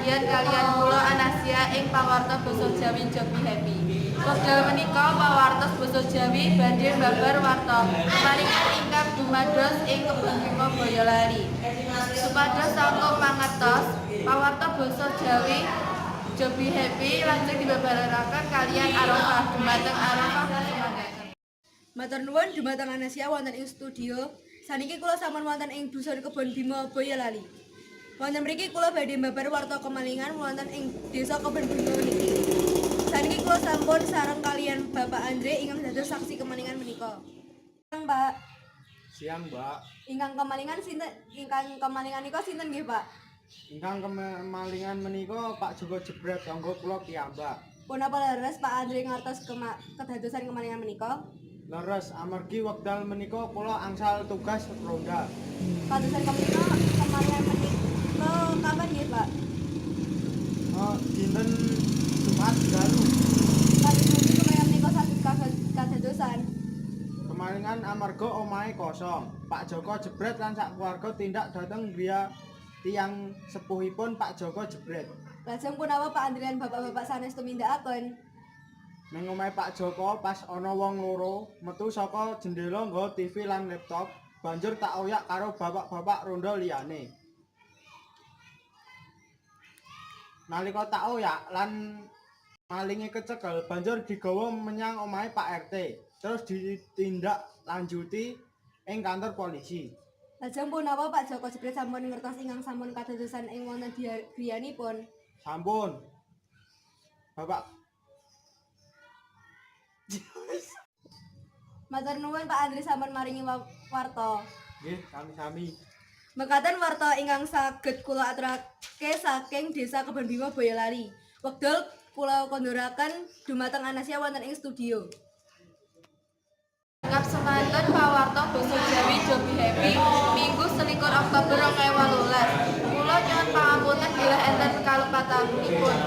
bebrayan kaliyan kula Anasia ing pawartos basa Jawi Jobi Happy. Wekdal menika pawartos basa Jawi badhe babar warta maringan ingkang dumados ing Kebon Bima Boyolali. Supados sampun pangertos pawartos basa Jawi Jobi Happy lajeng dibabaraken kaliyan Arafah dumateng Arafah sumanggaken. Matur nuwun dumateng Anasia wonten ing studio. Saniki kula sampun wonten ing Dusun Kebon Bima Boyolali. Wonten mriki kula badhe mbabar warta kemalingan wonten ing Desa Kebon Bima niki. Saniki kula sampun sareng kalian Bapak Andre ingkang dados saksi kemalingan menika. Mbak. Siang, Mbak. Ingkang kemalingan nika sinten nggih, Pak? Ingkang kemalingan menika Pak Joko Jebret kanggo kula piyambak. Punapa leres Pak Andre ngertos kedadosan kemalingan menika? Leres amargi wekdal menika kula angsal tugas ronda. Kadosan kemalingan menika kapan nggih, Pak? Dinten Jumat dalu. Kadosan kemalingan menika saged kadadosan. Kemalingan amarga omahe kosong. Pak Joko Jebret lan sak keluarga tindak dhateng griya tiyang sepuhipun Pak Joko Jebret. Lajeng punapa Pak Andre lan bapak-bapak sanes tumindakaken? Ning omahe Pak Joko pas ana wong loro metu saka jendela nggawa TV lan laptop, banjur tak oyak karo bapak-bapak ronda liyane. Nalika tak oyak lan malinge kecekel, banjur digawa menyang omahe Pak RT, terus ditindak lanjuti ing kantor polisi. Lajeng punapa Pak Joko Jebret sampun ngertos ingkang sampun kadadosan ing wonten griyanipun? Sampun. Bapak Matur nuwun Pak Andre sampun maringi warta. nggih, sami-sami. Mekaten warta ingkang saged kula aturake saking Desa Kebon Bima Boyolali. Wekdal kula konduraken dumateng Anasia wonten ing studio. Kap semanten pawarta basa Jawi Jobi Happy Minggu 21 Oktober 2018. Kula nyuwun pangapunten bilih enten kalupatanipun.